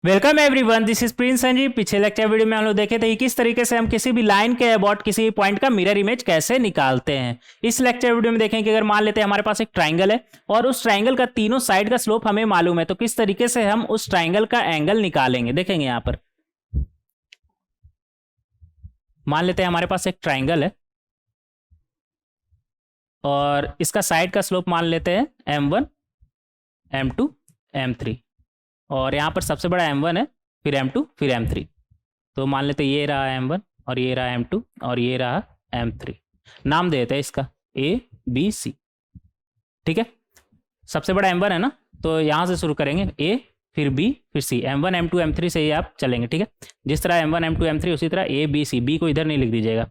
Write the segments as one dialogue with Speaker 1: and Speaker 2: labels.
Speaker 1: Welcome everyone, this is Prince Sanjeev. पिछले lecture video में हम लोग देखे थे कि किस तरीके से हम किसी भी लाइन के अबाउट किसी भी पॉइंट का मिरर इमेज कैसे निकालते हैं। इस लेक्चर वीडियो में देखें कि अगर मान लेते हैं हमारे पास एक ट्राइंगल है और उस ट्राइंगल का तीनों साइड का स्लोप हमें मालूम है, तो किस तरीके से हम उस ट्राइंगल का एंगल निकालेंगे। देखेंगे यहाँ पर मान लेते हैं हमारे पास एक ट्राइंगल है और इसका साइड का स्लोप मान लेते हैं m1 m2 m3 और यहाँ पर सबसे बड़ा m1 है, फिर m2 फिर m3। तो मान लेते हैं ये रहा m1 और ये रहा m2 और ये रहा m3। नाम दे देते हैं इसका a b c। ठीक है, सबसे बड़ा m1 है ना, तो यहाँ से शुरू करेंगे a फिर b फिर c, m1 m2 m3 से ही आप चलेंगे। ठीक है, जिस तरह m1 m2 m3 उसी तरह a b c, b को इधर नहीं लिख दीजिएगा।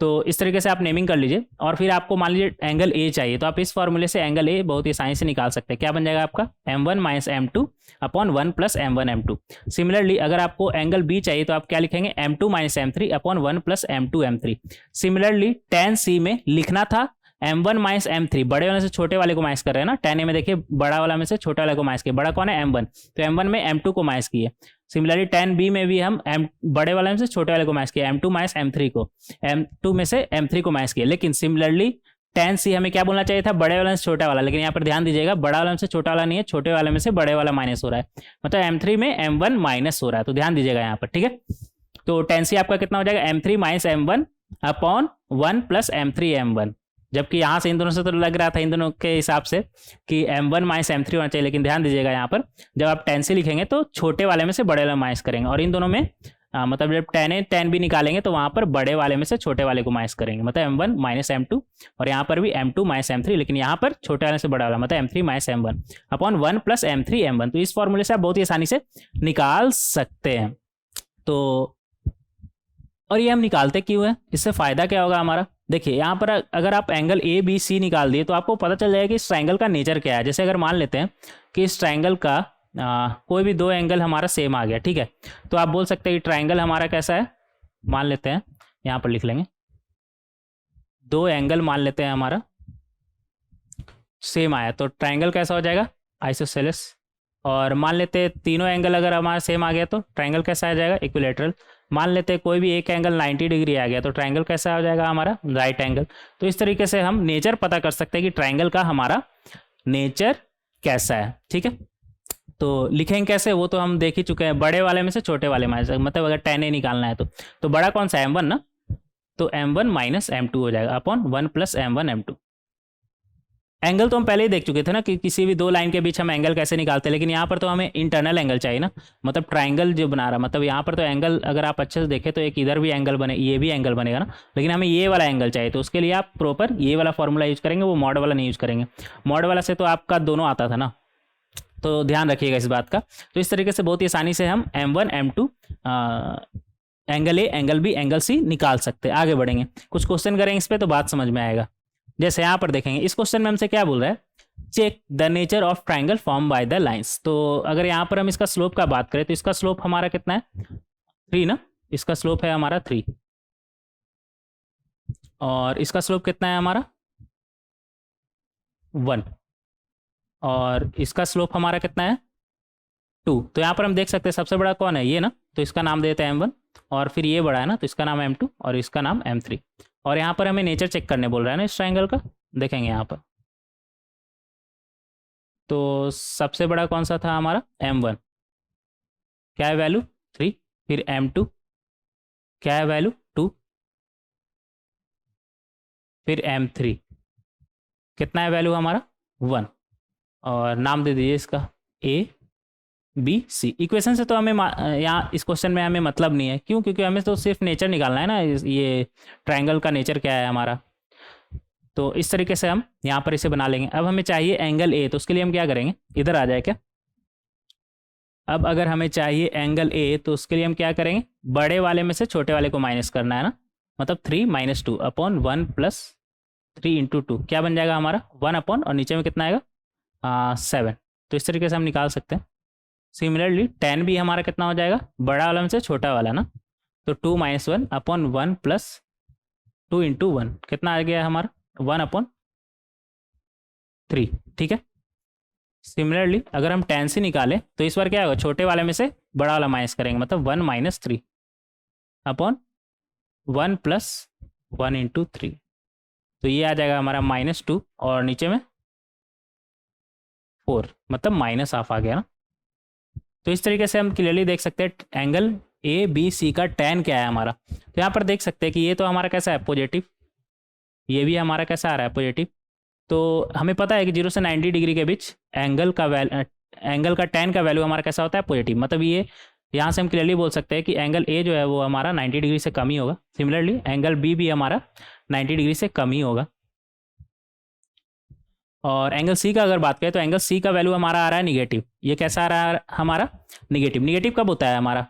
Speaker 1: तो इस तरीके से आप नेमिंग कर लीजिए और फिर आपको मान लीजिए एंगल ए चाहिए, तो आप इस फॉर्मूले से एंगल ए बहुत ही आसानी से निकाल सकते हैं। क्या बन जाएगा आपका m1 minus m2 upon 1 plus m1 m2। Similarly अगर आपको एंगल बी चाहिए तो आप क्या लिखेंगे m2 minus m3 upon 1 plus m2 m3। Similarly tan c में लिखना था m1 माइनस m3, बड़े वाले से छोटे वाले को माइनस कर रहे हैं ना। tan a में देखिए बड़ा वाला में से छोटा वाले को माइनस किया, बड़ा कौन है m1, तो m1 में m2 को माइनस किए। सिमिलरली tan b में भी हम बड़े वाले में से छोटे वाले को माइनस किया, m2 माइनस m3 को, m2 में से m3 को माइनस किया। लेकिन सिमिलरली tan c हमें क्या बोलना चाहिए था, बड़े वाले से छोटा वाला, लेकिन यहाँ पर ध्यान दीजिएगा बड़ा वाला में से छोटा वाला नहीं है, छोटे वाले में से बड़े वाला माइनस हो रहा है, मतलब m3 में m1 माइनस हो रहा है। तो ध्यान दीजिएगा यहाँ पर। ठीक है, तो tan c आपका कितना हो जाएगा m3 minus m1 upon 1 plus m3 m1। जबकि यहाँ से इन दोनों से तो लग रहा था इन दोनों के हिसाब से कि m1 माइनस m3 होना चाहिए, लेकिन ध्यान दीजिएगा यहाँ पर जब आप tan c लिखेंगे तो छोटे वाले में से बड़े वाले माइनस करेंगे और इन दोनों में मतलब जब tan a tan b निकालेंगे तो वहाँ पर बड़े वाले में से छोटे वाले को माइनस करेंगे, मतलब m1 माइनस m2 और यहाँ पर भी m2 माइनस m3, लेकिन यहाँ पर छोटे वाले से बड़ा वाला मतलब m3 minus m1 upon 1 plus m3 m1। तो इस फॉर्मूले से आप बहुत ही आसानी से निकाल सकते हैं। तो और ये हम निकालते क्यों है, इससे फ़ायदा क्या होगा हमारा। देखिए यहाँ पर अगर आप एंगल ए बी सी निकाल दिए तो आपको पता चल जाएगा कि इस ट्राइंगल का नेचर क्या है। जैसे अगर मान लेते हैं कि इस ट्राइंगल का कोई भी दो एंगल हमारा सेम आ गया, ठीक है, तो आप बोल सकते हैं कि ट्राइंगल हमारा कैसा है। मान लेते हैं यहाँ पर लिख लेंगे दो एंगल मान लेते हैं हमारा सेम आया, तो ट्राइंगल कैसा हो जाएगा, आइसोसेलेस। और मान लेते हैं तीनों एंगल अगर हमारा सेम आ गया तो ट्राइंगल कैसा आ जाएगा, इक्विलेटरल। मान लेते हैं कोई भी एक एंगल 90 डिग्री आ गया तो ट्राइंगल कैसा हो जाएगा हमारा, राइट एंगल। तो इस तरीके से हम नेचर पता कर सकते हैं कि ट्राइंगल का हमारा नेचर कैसा है। ठीक है, तो लिखेंगे कैसे वो तो हम देख ही चुके हैं, बड़े वाले में से छोटे वाले में, मतलब अगर tan a निकालना है तो बड़ा कौन सा m1 ना, तो m1 माइनस m2 हो जाएगा upon 1 plus m1 m2। Angle तो हम पहले ही देख चुके थे ना कि किसी भी दो लाइन के बीच हम एंगल कैसे निकालते हैं, लेकिन यहाँ पर तो हमें इंटरनल एंगल चाहिए ना, मतलब ट्राइंगल जो बना रहा, मतलब यहाँ पर तो एंगल अगर आप अच्छे से देखें तो एक इधर भी एंगल बने, ये भी एंगल बनेगा ना, लेकिन हमें ये वाला एंगल चाहिए। तो उसके लिए आप प्रॉपर ये वाला फॉर्मूला यूज़ करेंगे, वो मॉड वाला नहीं यूज़ करेंगे। मॉड वाला से तो आपका दोनों आता था ना, तो ध्यान रखिएगा इस बात का। तो इस तरीके से बहुत ही आसानी से हम m1 m2 angle A angle B angle C निकाल सकते हैं। आगे बढ़ेंगे, कुछ क्वेश्चन करेंगे इस पर तो बात समझ में आएगा। जैसे यहाँ पर देखेंगे इस क्वेश्चन में हमसे क्या बोल रहा है, check the nature of triangle form by the lines. तो अगर यहाँ पर हम इसका स्लोप का बात करें तो इसका स्लोप हमारा कितना है, 3 ना, इसका स्लोप है हमारा 3 और इसका स्लोप कितना है हमारा 1 और इसका स्लोप हमारा कितना है 2। तो यहाँ पर हम देख सकते हैं सबसे बड़ा कौन है, ये ना, तो इसका नाम देते हैं m1 और फिर ये बड़ा है ना तो इसका नाम m2 और इसका नाम m3। और यहाँ पर हमें नेचर चेक करने बोल रहा है ना इस ट्राइंगल का, देखेंगे यहाँ पर तो सबसे बड़ा कौन सा था हमारा m1, क्या है वैल्यू 3, फिर m2 क्या है वैल्यू 2, फिर m3 कितना है वैल्यू हमारा 1 और नाम दे दीजिए इसका a b c। इक्वेशन से तो हमें यहाँ इस क्वेश्चन में हमें मतलब नहीं है, क्यों, क्योंकि हमें तो सिर्फ नेचर निकालना है ना, ये ट्राइंगल का नेचर क्या है हमारा। तो इस तरीके से हम यहाँ पर इसे बना लेंगे। अब हमें चाहिए एंगल ए, तो उसके लिए हम क्या करेंगे, इधर आ जाए क्या। अब अगर हमें चाहिए एंगल ए तो उसके लिए हम क्या करेंगे, बड़े वाले में से छोटे वाले को माइनस करना है ना, मतलब 3 माइनस 2 अपॉन 1 प्लस 3 इंटू 2 क्या बन जाएगा हमारा 1 अपॉन, और नीचे में कितना आएगा 7। तो इस तरीके से हम निकाल सकते हैं। सिमिलरली tan भी हमारा कितना हो जाएगा, बड़ा वाला में से छोटा वाला ना, तो 2 माइनस 1 अपॉन 1 प्लस 2 इंटू 1 कितना आ गया हमारा 1 अपॉन 3। ठीक है, सिमिलरली अगर हम tan से निकालें तो इस बार क्या होगा, छोटे वाले में से बड़ा वाला माइनस करेंगे, मतलब 1 माइनस 3 अपॉन 1 प्लस 1 इंटू 3। तो ये आ जाएगा हमारा -2 और नीचे में 4, मतलब -हाफ आ गया ना। तो इस तरीके से हम क्लियरली देख सकते हैं एंगल ए बी सी का tan क्या है हमारा। तो यहाँ पर देख सकते हैं कि ये तो हमारा कैसा है, पॉजिटिव, ये भी हमारा कैसा आ रहा है, पॉजिटिव। तो हमें पता है कि 0 से 90 डिग्री के बीच एंगल का tan का वैल्यू हमारा कैसा होता है, पॉजिटिव। मतलब ये यहाँ से हम क्लियरली बोल सकते हैं कि एंगल ए जो है वो हमारा 90 डिग्री से कम ही होगा। सिमिलरली एंगल बी भी हमारा 90 डिग्री से कम ही होगा। और एंगल सी का अगर बात करें तो एंगल सी का वैल्यू हमारा आ रहा है निगेटिव। ये कैसा आ रहा है हमारा, निगेटिव। निगेटिव कब होता है हमारा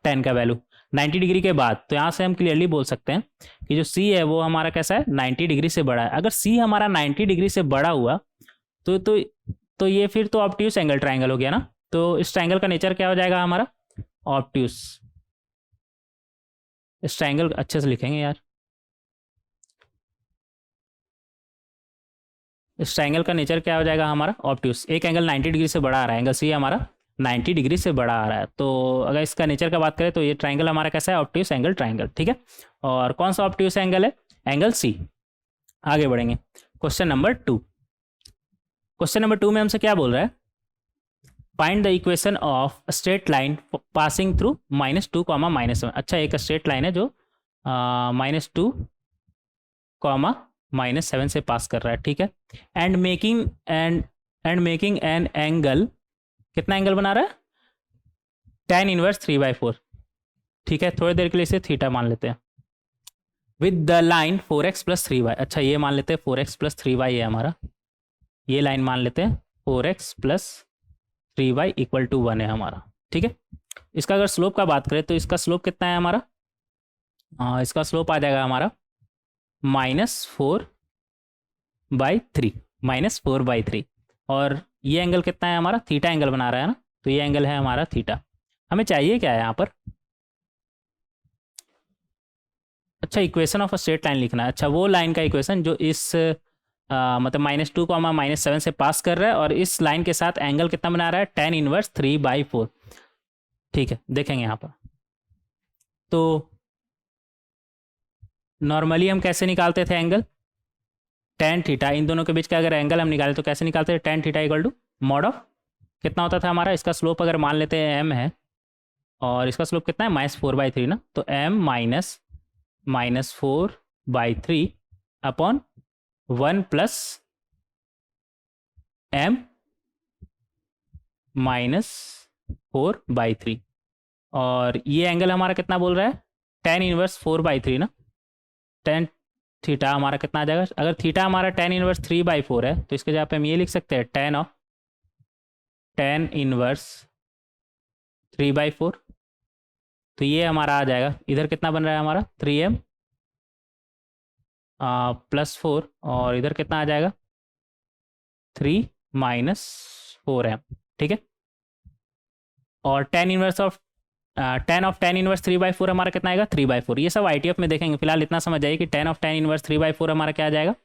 Speaker 1: tan का वैल्यू, 90 डिग्री के बाद। तो यहाँ से हम क्लियरली बोल सकते हैं कि जो सी है वो हमारा कैसा है, 90 डिग्री से बड़ा है। अगर सी हमारा 90 डिग्री से बड़ा हुआ तो ये फिर तो ऑब्ट्यूस एंगल ट्राइंगल हो गया ना। तो इस ट्राइंगल का नेचर क्या हो जाएगा हमारा, ऑब्ट्यूस। इस ट्राइंगल अच्छे से लिखेंगे यार। इस ट्राइंगल का नेचर क्या हो जाएगा हमारा, ऑब्ट्यूस। एक एंगल 90 डिग्री से बड़ा आ रहा है, एंगल सी हमारा 90 डिग्री से बड़ा आ रहा है। तो अगर इसका नेचर का बात करें तो ये ट्राइंगल हमारा कैसा है, ऑब्ट्यूस एंगल ट्राइंगल, ठीक है। और कौन सा ऑब्ट्यूस एंगल है, एंगल सी। आगे बढ़ेंगे, क्वेश्चन नंबर 2। क्वेश्चन नंबर 2 में हमसे क्या बोल रहा है, find the equation of straight line passing through -2, -7। अच्छा, एक स्ट्रेट लाइन है जो -2, -7 से पास कर रहा है, ठीक है। एंड मेकिंग एन एंगल, कितना एंगल बना रहा है, tan इनवर्स 3/4, ठीक है। थोड़ी देर के लिए इसे थीटा मान लेते हैं। With the line 4x + 3y। अच्छा, ये मान लेते हैं 4x + 3y है हमारा, ये लाइन मान लेते हैं 4x + 3y = 1 है हमारा, ठीक है। इसका अगर स्लोप का बात करें तो इसका स्लोप कितना है हमारा, इसका स्लोप आ जाएगा हमारा -4/3, -4/3। और ये एंगल कितना है हमारा, थीटा एंगल बना रहा है ना, तो ये एंगल है हमारा थीटा। हमें चाहिए क्या है यहाँ पर, अच्छा, equation of a straight line लिखना है। अच्छा, वो लाइन का इक्वेशन जो इस मतलब -2, -7 से पास कर रहा है और इस लाइन के साथ एंगल कितना बना रहा है, tan इनवर्स 3/4, ठीक है। देखेंगे यहाँ पर तो नॉर्मली हम कैसे निकालते थे एंगल, tan थीटा, इन दोनों के बीच का अगर एंगल हम निकालें तो कैसे निकालते थे, tan थीटा = मॉड ऑफ, कितना होता था हमारा, इसका स्लोप अगर मान लेते हैं m है और इसका स्लोप कितना है, -4/3 ना, तो m -4/3 अपॉन 1 + m -4/3। और ये एंगल हमारा कितना बोल रहा है, tan इनवर्स 4/3 ना। tan थीटा हमारा कितना आ जाएगा, अगर थीटा हमारा tan इनवर्स 3/4 है तो इसके जगह पे हम ये लिख सकते हैं tan इनवर्स 3/4। तो ये हमारा आ जाएगा, इधर कितना बन रहा है हमारा 3m +4 और इधर कितना आ जाएगा 3 - 4m, ठीक है। और tan इनवर्स 3/4 हमारा कितना आएगा, 3/4। ये सब ITF में देखेंगे, फिलहाल इतना समझ जाइए कि tan इनवर्स 3/4 हमारा क्या आ जाएगा,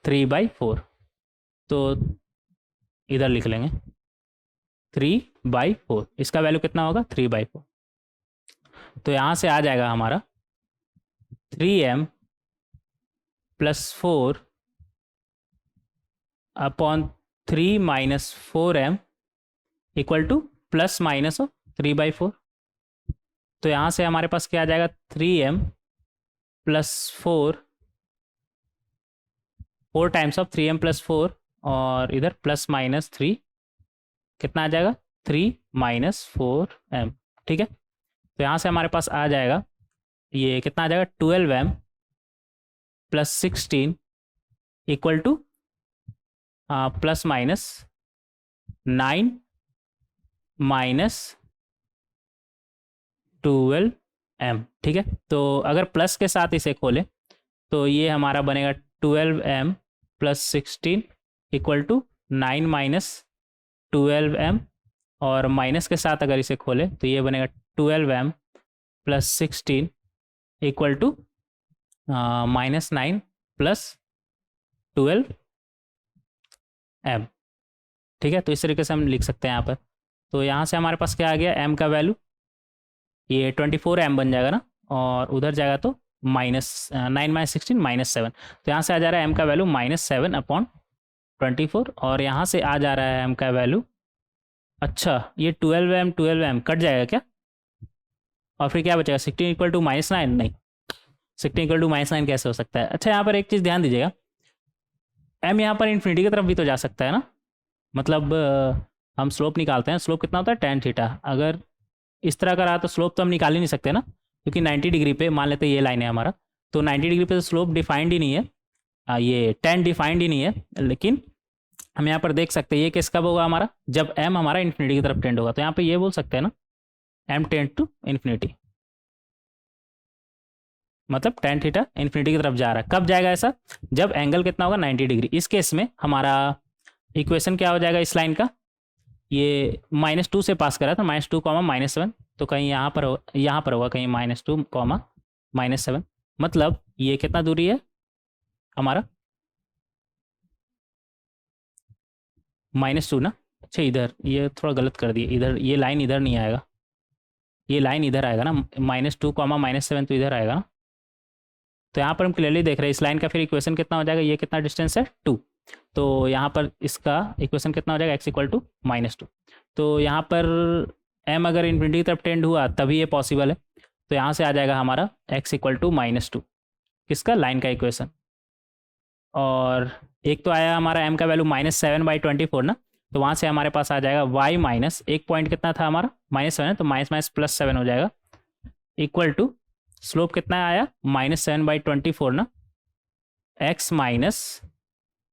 Speaker 1: 3/4। तो इधर लिख लेंगे 3/4, इसका वैल्यू कितना होगा, 3/4। तो यहाँ से आ जाएगा हमारा 3m + 4 अपॉन 3 - 4m = ±3/4। तो यहाँ से हमारे पास क्या आ जाएगा, 3m + 4 टाइम्स ऑफ 3m + 4 और इधर ±3, कितना आ जाएगा 3 - 4m, ठीक है। तो यहाँ से हमारे पास आ जाएगा, ये कितना आ जाएगा 12m + 16 = ±9 -12m, ठीक है। तो अगर प्लस के साथ इसे खोलें तो ये हमारा बनेगा 12m + 16 = 9 - 12m, और माइनस के साथ अगर इसे खोलें तो ये बनेगा 12m + 16 = -9 + 12m, ठीक है, तो इस तरीके से हम लिख सकते हैं यहाँ पर। तो यहाँ से हमारे पास क्या आ गया, m का वैल्यू ये 24m बन जाएगा ना, और उधर जाएगा तो -9 - 16 -7, तो यहाँ से आ जा रहा है m का वैल्यू -7/24, और यहाँ से आ जा रहा है m का वैल्यू, अच्छा ये 12m कट जाएगा क्या, और फिर क्या बचेगा 16 = -9, नहीं 16 = -9 कैसे हो सकता है। अच्छा यहाँ पर एक चीज़ ध्यान दीजिएगा, m यहाँ पर इन्फिनिटी की तरफ भी तो जा सकता है ना, मतलब हम स्लोप निकालते हैं, स्लोप कितना होता है tan थीटा, अगर इस तरह का रहा तो स्लोप तो हम निकाल ही नहीं सकते ना, क्योंकि 90 डिग्री पे मान लेते हैं ये लाइन है हमारा, तो 90 डिग्री पे तो स्लोप डिफाइंड ही नहीं है, ये tan डिफाइंड ही नहीं है, लेकिन हम यहाँ पर देख सकते हैं ये केस कब होगा हमारा, जब m हमारा इन्फिनिटी की तरफ टेंड होगा, तो यहाँ पे ये बोल सकते हैं ना m टेंड टू इन्फिनिटी, मतलब tan थीटा इन्फिनिटी की तरफ जा रहा है। कब जाएगा ऐसा, जब एंगल कितना होगा 90 डिग्री। इस केस में हमारा इक्वेशन क्या हो जाएगा इस लाइन का, ये -2 से पास कर रहा था, -2, -7, तो कहीं यहाँ पर होगा कहीं -2, -7, मतलब ये कितना दूरी है हमारा -2 ना, अच्छा इधर ये थोड़ा गलत कर दिए, इधर ये लाइन इधर नहीं आएगा, ये लाइन इधर आएगा ना, -2, -7 तो इधर आएगा ना, तो यहाँ पर हम क्लियरली देख रहे हैं इस लाइन का फिर इक्वेशन कितना हो जाएगा, ये कितना डिस्टेंस है 2, तो यहाँ पर इसका इक्वेशन कितना हो जाएगा x = -2, तो यहाँ पर m अगर इन्फिनिटी की तरफ टेंड हुआ तभी ये पॉसिबल है, तो यहाँ से आ जाएगा हमारा x = -2, किसका, लाइन का इक्वेशन, और एक तो आया हमारा m का वैल्यू -7/24 ना, तो वहाँ से हमारे पास आ जाएगा y माइनस एक पॉइंट कितना था हमारा -7 है, तो -+7 हो जाएगा, इक्वल टू स्लोप कितना आया -7/24 ना, x माइनस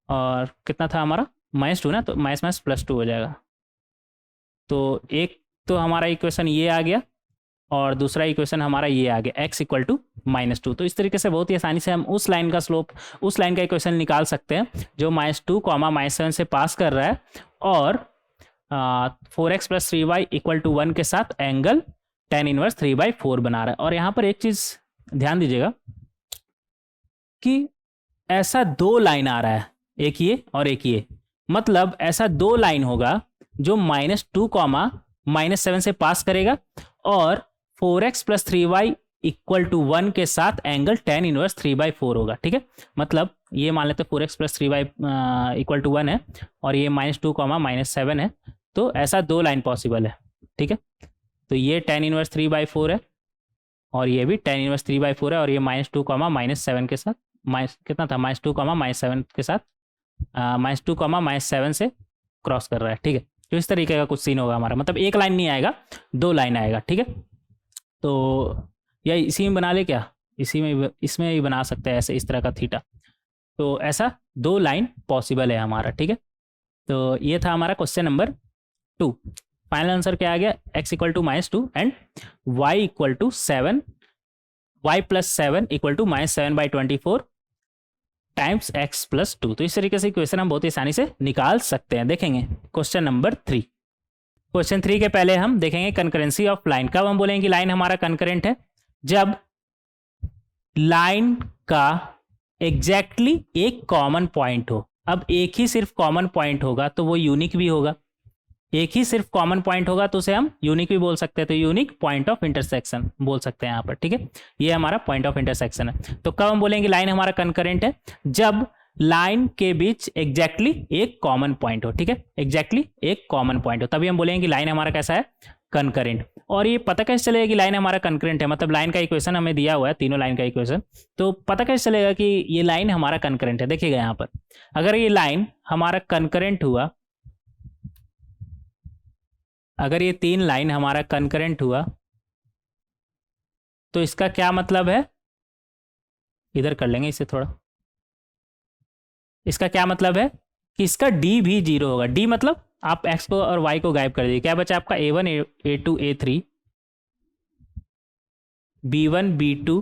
Speaker 1: और कितना था हमारा -2 ना, तो -+2 हो जाएगा। तो एक तो हमारा इक्वेशन ये आ गया और दूसरा इक्वेशन हमारा ये आ गया x = -2। तो इस तरीके से बहुत ही आसानी से हम उस लाइन का स्लोप, उस लाइन का इक्वेशन निकाल सकते हैं जो -2, -7 से पास कर रहा है और 4x + 3y = 1 के साथ एंगल tan इनवर्स 3/4 बना रहा है। और यहाँ पर एक चीज़ ध्यान दीजिएगा कि ऐसा दो लाइन आ रहा है, एक ये और एक ये, मतलब ऐसा दो लाइन होगा जो -2, -7 से पास करेगा और 4x + 3y = 1 के साथ एंगल tan इनवर्स 3/4 होगा। ठीक है, मतलब ये मान लेते 4x + 3y = 1 है और ये -2, -7 है, तो ऐसा दो लाइन पॉसिबल है। ठीक है, तो ये tan इनवर्स 3/4 है और ये भी tan इनवर्स 3/4 है और ये -2, -7 के साथ कितना था -2, -7 के साथ -2, -7 से क्रॉस कर रहा है। ठीक है, तो इस तरीके का कुछ सीन होगा हमारा, मतलब एक लाइन नहीं आएगा, दो लाइन आएगा। ठीक है, तो या इसी में बना ले क्या, इसमें ही बना सकते हैं ऐसे, इस तरह का थीटा, तो ऐसा दो लाइन पॉसिबल है हमारा। ठीक है, तो ये था हमारा क्वेश्चन नंबर 2। फाइनल आंसर क्या आ गया, x = -2 and y = 7, y + 7 = -7/24 times x + 2। तो इस तरीके से क्वेश्चन हम बहुत ही आसानी से निकाल सकते हैं। देखेंगे क्वेश्चन नंबर 3। क्वेश्चन 3 के पहले हम देखेंगे कंकरेंसी ऑफ लाइन। कब हम बोलेंगे कि लाइन हमारा कंकरेंट है, जब लाइन का एग्जैक्टली एक कॉमन पॉइंट हो। अब एक ही सिर्फ कॉमन पॉइंट होगा तो वो यूनिक भी होगा, एक ही सिर्फ कॉमन पॉइंट होगा तो उसे हम यूनिक भी बोल सकते हैं, तो यूनिक पॉइंट ऑफ इंटरसेक्शन बोल सकते हैं यहाँ पर। ठीक है, ये हमारा पॉइंट ऑफ इंटरसेक्शन है। तो कब हम बोलेंगे लाइन हमारा कंकरेंट है, जब लाइन के बीच एग्जैक्टली एक कॉमन पॉइंट हो। ठीक है, एग्जैक्टली एक कॉमन पॉइंट हो, तभी हम बोलेंगे कि लाइन हमारा कैसा है, कंकरेंट। और ये पता कैसे चलेगा कि लाइन हमारा कंकरेंट है, मतलब लाइन का इक्वेशन हमें दिया हुआ है, तीनों लाइन का इक्वेशन, तो पता कैसे चलेगा कि ये लाइन हमारा कंकरेंट है। देखिएगा यहाँ पर, अगर ये लाइन हमारा कंकरेंट हुआ, अगर ये तीन लाइन हमारा कंकरेंट हुआ तो इसका क्या मतलब है, इधर कर लेंगे इसे थोड़ा, इसका क्या मतलब है कि इसका डी भी 0 होगा। डी मतलब आप x को और y को गायब कर दीजिए, क्या बचा आपका a1, a2, a3, b1, b2,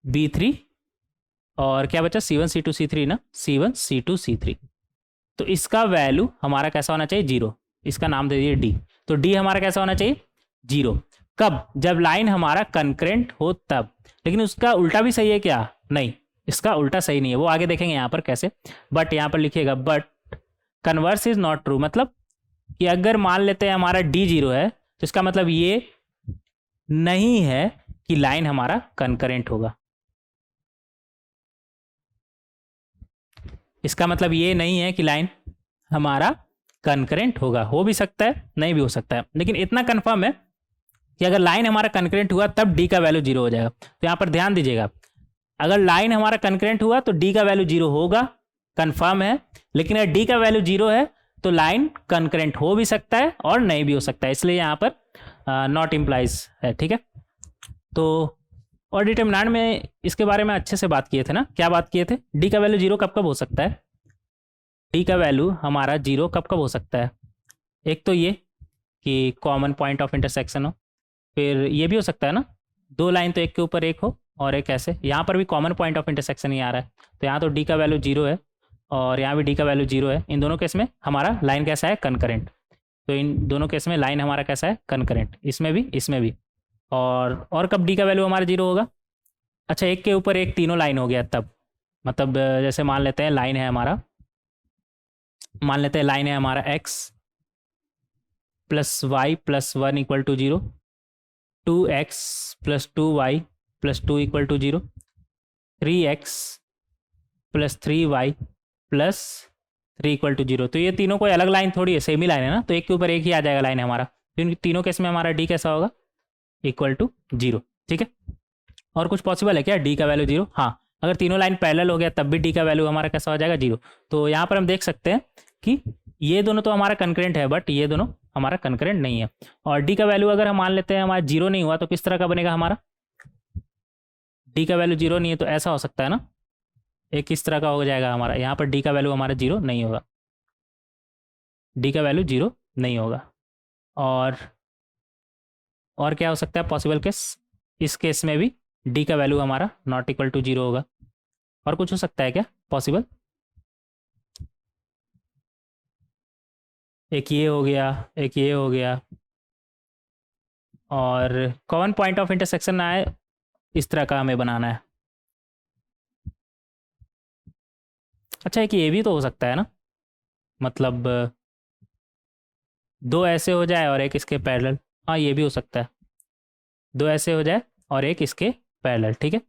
Speaker 1: b3 और क्या बचा c1, c2, c3 ना, c1, c2, c3। तो इसका वैल्यू हमारा कैसा होना चाहिए, 0। इसका नाम दे दीजिए डी। तो डी हमारा कैसा होना चाहिए, 0। कब, जब लाइन हमारा कंकरेंट हो तब। लेकिन उसका उल्टा भी सही है क्या, नहीं, इसका उल्टा सही नहीं है, वो आगे देखेंगे यहाँ पर कैसे, बट यहाँ पर लिखिएगा but converse is not true, मतलब कि अगर मान लेते हैं हमारा डी 0 है तो इसका मतलब ये नहीं है कि लाइन हमारा कनकरेंट होगा। इसका मतलब ये नहीं है कि लाइन हमारा कनकरेंट होगा। हो भी सकता है, नहीं भी हो सकता है, लेकिन इतना कंफर्म है कि अगर लाइन हमारा कनकरेंट हुआ तब डी का वैल्यू 0 हो जाएगा। तो यहाँ पर ध्यान दीजिएगा, अगर लाइन हमारा कनकरेंट हुआ तो डी का वैल्यू 0 होगा, कंफर्म है। लेकिन अगर डी का वैल्यू 0 है तो लाइन कनकरेंट हो भी सकता है और नहीं भी हो सकता है, इसलिए यहाँ पर नॉट इम्प्लाइज है। ठीक है, तो और डिटरमिनेंट में इसके बारे में अच्छे से बात किए थे ना। क्या बात किए थे? डी का वैल्यू 0 कब कब हो सकता है, डी का वैल्यू हमारा 0 कब कब हो सकता है? एक तो ये कि कॉमन पॉइंट ऑफ इंटरसेक्शन हो, फिर ये भी हो सकता है ना, दो लाइन तो एक के ऊपर एक हो और एक ऐसे। यहाँ पर भी कॉमन पॉइंट ऑफ इंटरसेक्शन ही आ रहा है, तो यहाँ तो डी का वैल्यू 0 है और यहाँ भी डी का वैल्यू 0 है। इन दोनों केस में हमारा लाइन कैसा है? कनकरेंट। तो इन दोनों केस में लाइन हमारा कैसा है? कनकरेंट, इसमें भी इसमें भी। और कब डी का वैल्यू हमारा 0 होगा? अच्छा, एक के ऊपर एक तीनों लाइन हो गया तब, मतलब जैसे मान लेते हैं लाइन है हमारा, मान लेते हैं लाइन है हमारा x plus Y plus 1 equal to 0, 2x plus 2y plus 2 equal to 0, 3x plus 3y plus 3 equal to 0। तो ये तीनों कोई अलग लाइन थोड़ी है, सेम ही लाइन है ना, तो एक के ऊपर एक ही आ जाएगा लाइन हमारा। तो इन तीनों केस में हमारा डी कैसा होगा? Equal to 0। ठीक है, और कुछ पॉसिबल है क्या डी का वैल्यू 0? हाँ, अगर तीनों लाइन पैरेलल हो गया तब भी डी का वैल्यू हमारा कैसा हो जाएगा? 0। तो यहाँ पर हम देख सकते हैं कि ये दोनों तो हमारा कनकरेंट है, बट ये दोनों हमारा कनकरेंट नहीं है। और डी का वैल्यू अगर हम मान लेते हैं हमारा 0 नहीं हुआ तो किस तरह का बनेगा हमारा? डी का वैल्यू 0 नहीं है तो ऐसा हो सकता है ना, एक किस तरह का हो जाएगा हमारा? यहाँ पर डी का वैल्यू हमारा 0 नहीं होगा, डी का वैल्यू 0 नहीं होगा। और क्या हो सकता है पॉसिबल केस? इस केस में भी डी का वैल्यू हमारा नॉट इक्वल टू 0 होगा। और कुछ हो सकता है क्या पॉसिबल? एक ये हो गया, एक ये हो गया, और कॉमन पॉइंट ऑफ इंटरसेक्शन ना है, इस तरह का हमें बनाना है। अच्छा, एक ये भी तो हो सकता है ना, मतलब दो ऐसे हो जाए और एक इसके पैरेलल। हाँ, ये भी हो सकता है, दो ऐसे हो जाए और एक इसके पैरेलल। ठीक है,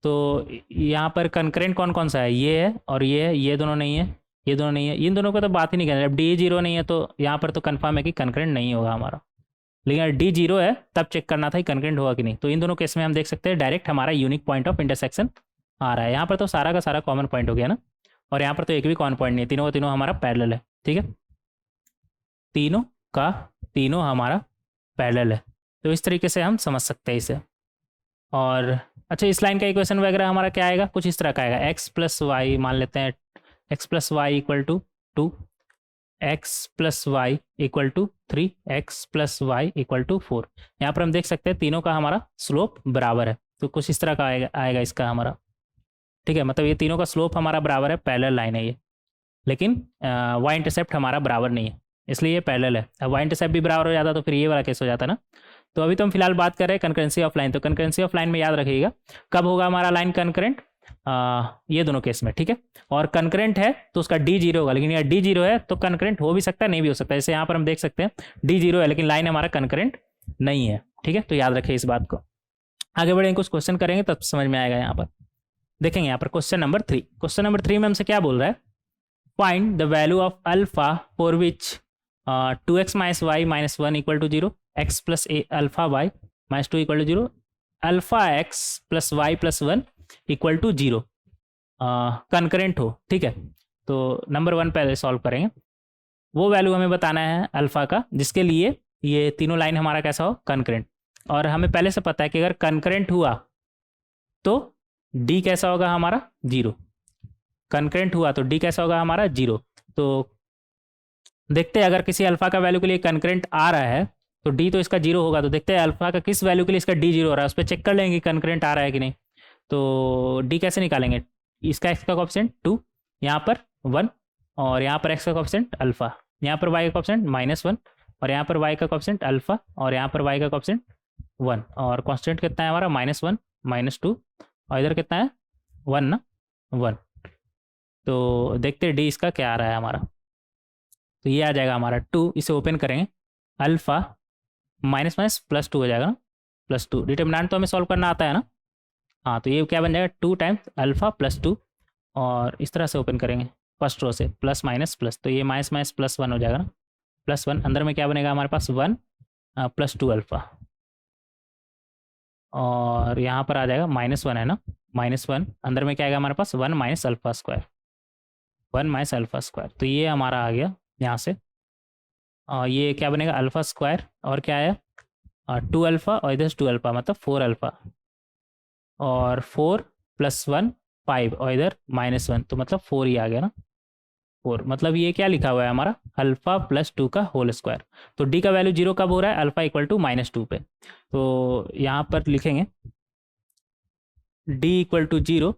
Speaker 1: तो यहाँ पर कंकरेंट कौन कौन सा है? ये है और ये है, ये दोनों नहीं है, ये दोनों नहीं है, इन दोनों को तो बात ही नहीं करना। जब डी 0 नहीं है तो यहाँ पर तो कंफर्म है कि कंकरेंट नहीं होगा हमारा। लेकिन अगर डी 0 है तब चेक करना था कि कंकरेंट होगा कि नहीं। तो इन दोनों केस में हम देख सकते हैं डायरेक्ट हमारा यूनिक पॉइंट ऑफ इंटरसेक्शन आ रहा है। यहाँ पर तो सारा का सारा कॉमन पॉइंट हो गया ना, और यहाँ पर तो एक भी कॉमन पॉइंट नहीं है, तीनों का तीनों हमारा पैरेलल है। ठीक है, तीनों का तीनों हमारा पैरेलल है, तो इस तरीके से हम समझ सकते हैं इसे। और अच्छा, इस लाइन का इक्वेशन वगैरह हमारा क्या आएगा? कुछ इस तरह का आएगा, एक्स प्लस वाई, मान लेते हैं X plus Y equal to 2, X plus Y equal to 3, X plus Y equal to 4। यहाँ पर हम देख सकते हैं तीनों का हमारा स्लोप बराबर है, तो कुछ इस तरह का आएगा इसका हमारा। ठीक है, मतलब ये तीनों का स्लोप हमारा बराबर है, पैरेलल लाइन है ये, लेकिन वाई इंटरसेप्ट हमारा बराबर नहीं है, इसलिए ये पैरेलल है। अब वाई इंटरसेप्ट भी बराबर हो जाता तो फिर ये वाला केस हो जाता ना। तो अभी तो हम फिलहाल बात कर रहे हैं कंकरेंसी ऑफ लाइन। तो कंकरेंसी ऑफ लाइन में याद रखिएगा कब होगा हमारा लाइन कनकरेंट? ये दोनों केस में। ठीक है, और कनकरेंट है तो उसका डी 0 होगा, लेकिन यार डी 0 है तो कनकरेंट हो भी सकता है, नहीं भी हो सकता है। जैसे यहाँ पर हम देख सकते हैं डी 0 है लेकिन लाइन हमारा कनकरेंट नहीं है। ठीक है, तो याद रखिए इस बात को। आगे बढ़ेंगे, कुछ क्वेश्चन करेंगे तब समझ में आएगा। यहाँ पर देखेंगे, यहाँ पर क्वेश्चन नंबर 3। क्वेश्चन नंबर 3 में हमसे क्या बोल रहा है? Find the value of alpha for which 2x minus Y minus 1 equal to 0, X plus A alpha Y minus 2 equal to 0, alpha X plus Y plus 1 equal to 0 concurrent हो। ठीक है, तो नंबर 1 पहले सॉल्व करेंगे। वो value हमें बताना है अल्फा का जिसके लिए ये तीनों लाइन हमारा कैसा हो? कनकरेंट। और हमें पहले से पता है कि अगर कनकरेंट हुआ तो डी कैसा होगा हमारा? 0। कनकरेंट हुआ तो डी कैसा होगा हमारा? 0। तो देखते हैं अगर किसी अल्फा का वैल्यू के लिए कनकरेंट आ रहा है तो डी तो इसका 0 होगा। तो देखते हैं अल्फा का किस वैल्यू के लिए इसका डी 0 हो रहा है, उस पर चेक कर लेंगे कि कनकरेंट आ रहा है कि नहीं। तो डी कैसे निकालेंगे? इसका एक्स का कोएफिशिएंट 2, यहाँ पर 1, और यहाँ पर एक्स का कोएफिशिएंट अल्फा, यहाँ पर वाई का कोएफिशिएंट -1, और यहाँ पर वाई का कोएफिशिएंट अल्फा, और यहाँ पर वाई का कोएफिशिएंट 1, और कांस्टेंट कितना है हमारा? -1 -2, और इधर कितना है? 1 ना, 1। तो देखते हैं डी इसका क्या आ रहा है हमारा। तो ये आ जाएगा हमारा 2, इसे ओपन करेंगे, अल्फा माइनस माइनस प्लस 2 हो जाएगा ना, +2। डिटर्मिनेंट तो हमें सॉल्व करना आता है ना। हाँ, तो ये क्या बन जाएगा 2 टाइम्स अल्फा +2, और इस तरह से ओपन करेंगे फर्स्ट रो से, प्लस माइनस प्लस, तो ये माइनस माइनस +1 हो जाएगा ना, +1। अंदर में क्या बनेगा हमारे पास 1 +2 अल्फा, और यहाँ पर आ जाएगा -1 है ना, -1। अंदर में क्या आएगा हमारे पास 1 minus alpha square, 1 minus alpha square. तो ये हमारा आ गया यहाँ से, और ये क्या बनेगा अल्फा स्क्वायर, और क्या आया 2 अल्फा, और इधर 2 अल्फा मतलब 4 अल्फा, और 4 + 1 5, और इधर -1, तो मतलब 4 ही आ गया ना, 4। मतलब ये क्या लिखा हुआ है हमारा अल्फा +2 का होल स्क्वायर। तो डी का वैल्यू 0 कब हो रहा है, अल्फा = -2 पे। तो यहाँ पर लिखेंगे डी = 0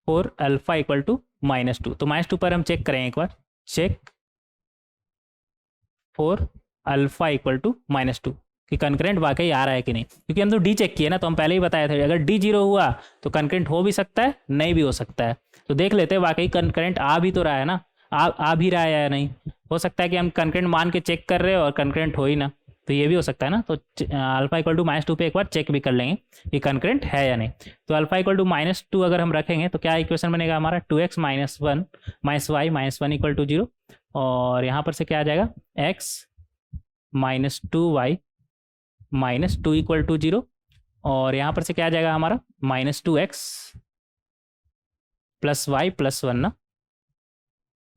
Speaker 1: 4 अल्फा = -2। तो -2 पर हम चेक करें एक बार, चेक 4 अल्फा = -2 कि कंकरेंट वाकई आ रहा है कि नहीं, क्योंकि हम तो डी चेक किए ना, तो हम पहले ही बताए थे अगर डी 0 हुआ तो कंकरेंट हो भी सकता है, नहीं भी हो सकता है। तो देख लेते हैं वाकई कंकरेंट आ भी तो रहा है ना, आ भी रहा है या नहीं। हो सकता है कि हम कंकरेंट मान के चेक कर रहे हो और कंकरेंट हो ही ना, तो ये भी हो सकता है ना। तो अल्फा = -2 पे एक बार चेक भी कर लेंगे कि कंकरेंट है या नहीं। तो अल्फा = -2 अगर हम रखेंगे तो क्या इक्वेशन बनेगा हमारा 2x - 1 - y - 1 = 0, और यहाँ पर से क्या आ जाएगा x - 2y - 2 = 0, और यहाँ पर से क्या आ जाएगा हमारा -2x + y + 1 ना,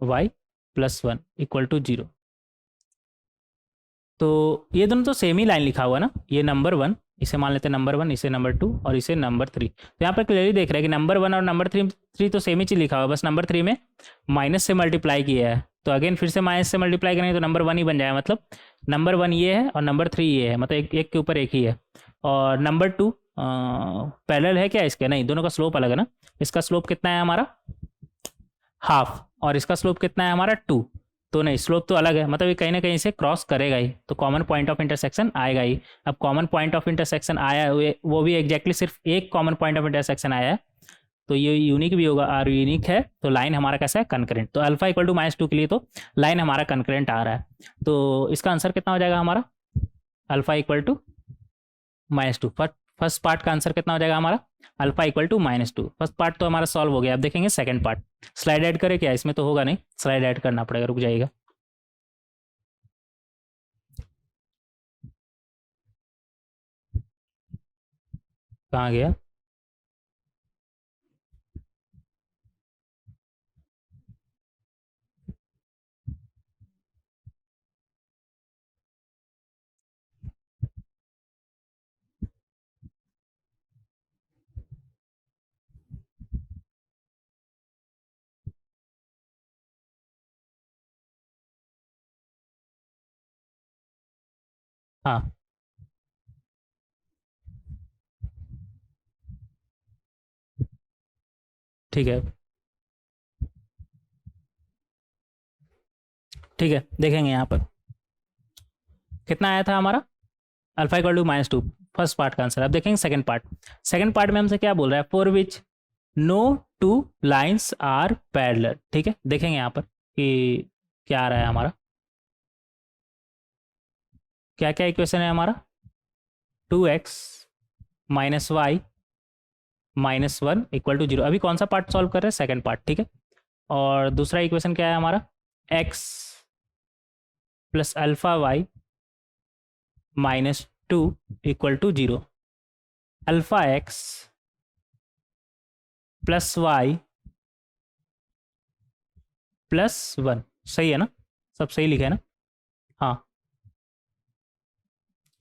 Speaker 1: y + 1 = 0। तो ये दोनों तो सेम ही लाइन लिखा हुआ ना, ये नंबर 1, इसे मान लेते हैं नंबर 1, इसे नंबर 2, और इसे नंबर 3। तो यहाँ पर क्लियरली देख रहे हैं कि नंबर 1 और नंबर 3 तो सेम ही चीज़ लिखा हुआ है, बस नंबर 3 में माइनस से मल्टीप्लाई किया है। तो अगेन फिर से माइनस से मल्टीप्लाई करेंगे तो नंबर 1 ही बन जाएगा, मतलब नंबर 1 ये है और नंबर 3 ये है, मतलब एक के ऊपर एक ही है। और नंबर 2 पैरेलल है क्या इसके, नहीं, दोनों का स्लोप अलग है ना। इसका स्लोप कितना है हमारा हाफ, और इसका स्लोप कितना है हमारा 2। तो नहीं, स्लोप तो अलग है, मतलब ये कहीं ना कहीं से क्रॉस करेगा ही, तो कॉमन पॉइंट ऑफ इंटरसेक्शन आएगा ही। अब कॉमन पॉइंट ऑफ इंटरसेक्शन आया है, वो भी एग्जैक्टली सिर्फ एक कॉमन पॉइंट ऑफ इंटरसेक्शन आया है, तो ये यूनिक भी होगा, और यूनिक है तो लाइन हमारा कैसा है कंकरेंट। तो अल्फा = -2 के लिए तो लाइन हमारा कंकरेंट आ रहा है। तो इसका आंसर कितना हो जाएगा हमारा अल्फा = -2। फर्स्ट पार्ट का आंसर कितना हो जाएगा हमारा अल्फा = -2। फर्स्ट पार्ट तो हमारा सॉल्व हो गया। अब देखेंगे सेकंड पार्ट। स्लाइड ऐड करें क्या, इसमें तो होगा नहीं, स्लाइड ऐड करना पड़ेगा, रुक जाइएगा। कहाँ गया, हाँ ठीक है, ठीक है, देखेंगे यहाँ पर कितना आया था हमारा अल्फा = -2, फर्स्ट पार्ट का आंसर। अब देखेंगे सेकंड पार्ट। सेकंड पार्ट में हमसे क्या बोल रहा है, for which no two lines are parallel. ठीक है, देखेंगे यहाँ पर कि क्या आ रहा है हमारा, क्या क्या इक्वेशन है हमारा 2x - y - 1 = 0। अभी कौन सा पार्ट सॉल्व कर रहे हैं, सेकंड पार्ट, ठीक है। और दूसरा इक्वेशन क्या है हमारा x + alpha y - 2 = 0। Alpha x + y + 1, सही है ना, सब सही लिखा है ना। हाँ,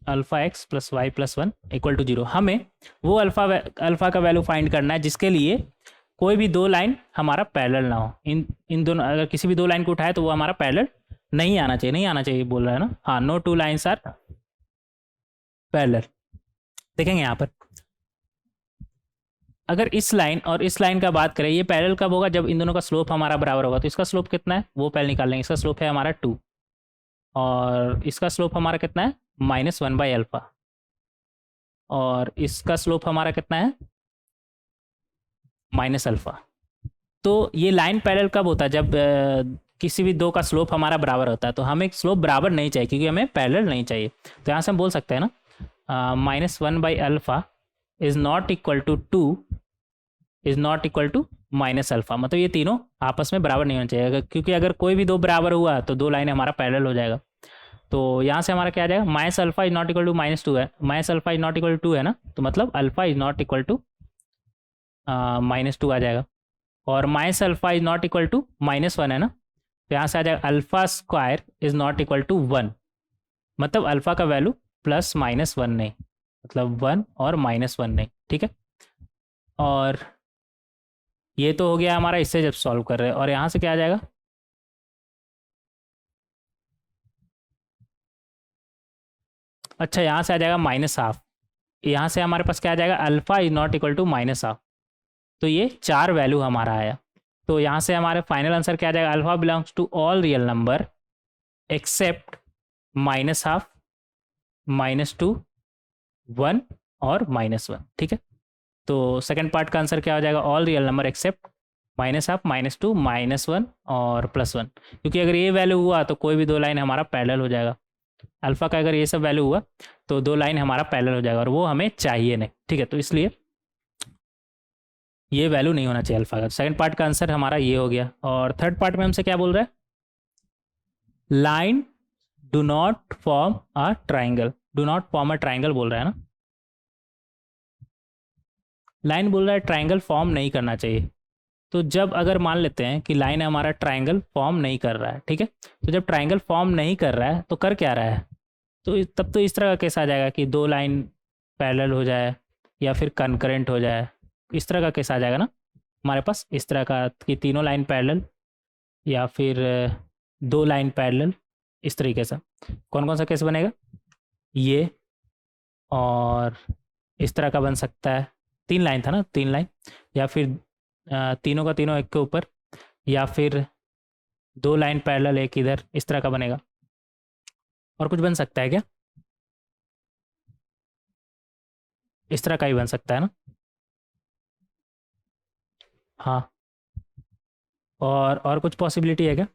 Speaker 1: अल्फा x + y + 1 = 0। हमें वो अल्फा का वैल्यू फाइंड करना है जिसके लिए कोई भी दो लाइन हमारा पैरेलल ना हो। इन दोनों, अगर किसी भी दो लाइन को उठाए तो वो हमारा पैरेलल नहीं आना चाहिए, नहीं आना चाहिए बोल रहा है ना। हाँ, no two lines are parallel. देखेंगे यहाँ पर, अगर इस लाइन और इस लाइन का बात करें, ये पैरेलल कब होगा, जब इन दोनों का स्लोप हमारा बराबर होगा। तो इसका स्लोप कितना है वो पहले निकाल लेंगे। इसका स्लोप है हमारा 2, और इसका स्लोप हमारा कितना है -1/अल्फा, और इसका स्लोप हमारा कितना है -अल्फा। तो ये लाइन पैरेलल कब होता है? जब किसी भी दो का स्लोप हमारा बराबर होता है। तो हमें स्लोप बराबर नहीं चाहिए क्योंकि हमें पैरेलल नहीं चाहिए। तो यहाँ से हम बोल सकते हैं ना -1/α is not equal to 2 is not equal to -α। मतलब ये तीनों आपस में बराबर नहीं होना चाहिए, क्योंकि अगर कोई भी दो बराबर हुआ तो दो लाइन हमारा पैरेलल हो जाएगा। तो यहाँ से हमारा क्या आ जाएगा? -α इज नॉट इक्वल टू -2 है, -α इज नॉट इक्वल टू 2 है ना, तो मतलब alpha is not equal to -2 आ जाएगा। और -α इज नॉट इक्वल टू -1 है ना, तो यहाँ से आ जाएगा alpha square is not equal to 1। मतलब अल्फा का वैल्यू +-1 नहीं, मतलब 1 और -1 नहीं, ठीक है। और ये तो हो गया हमारा इससे जब सॉल्व कर रहे हैं। और यहाँ से क्या आ जाएगा? अच्छा, यहाँ से आ जाएगा -½ यहाँ से हमारे पास क्या आ जाएगा? Alpha is not equal to -½ तो ये 4 वैल्यू हमारा आया। तो यहाँ से हमारे फाइनल आंसर क्या आ जाएगा? Alpha belongs to all real number except -½ -2 1 और -1, ठीक है। तो सेकंड पार्ट का आंसर क्या हो जाएगा? ऑल रियल नंबर एक्सेप्ट -½ -2 -1 और +1, क्योंकि अगर ये वैल्यू हुआ तो कोई भी दो लाइन हमारा पैरेलल हो जाएगा। अल्फा का अगर ये सब वैल्यू हुआ तो दो लाइन हमारा पैरेलल हो जाएगा और वो हमें चाहिए नहीं, ठीक है। तो इसलिए ये वैल्यू नहीं होना चाहिए अल्फा का। सेकंड पार्ट का आंसर हमारा ये हो गया। और थर्ड पार्ट में हमसे क्या बोल रहा है? Line do not form a triangle, do not form a triangle बोल रहा है ना। लाइन बोल रहा है ट्राइंगल फॉर्म नहीं करना चाहिए। तो जब अगर मान लेते हैं कि लाइन हमारा ट्राइंगल फॉर्म नहीं कर रहा है, ठीक है, तो जब ट्राइंगल फॉर्म नहीं कर रहा है तो कर क्या रहा है? तो तब तो इस तरह का केस आ जाएगा कि दो लाइन पैरेलल हो जाए या फिर कनकरेंट हो जाए, इस तरह का केस आ जाएगा ना हमारे पास, इस तरह का कि तीनों लाइन पैरेलल या फिर दो लाइन पैरेलल, इस तरीके से। कौन कौन सा केस बनेगा? ये और इस तरह का बन सकता है, 3 लाइन था ना, 3 लाइन, या फिर तीनों का तीनों एक के ऊपर, या फिर दो लाइन पैरेलल एक इधर, इस तरह का बनेगा। और कुछ बन सकता है क्या? इस तरह का ही बन सकता है ना। हाँ, और कुछ पॉसिबिलिटी है क्या?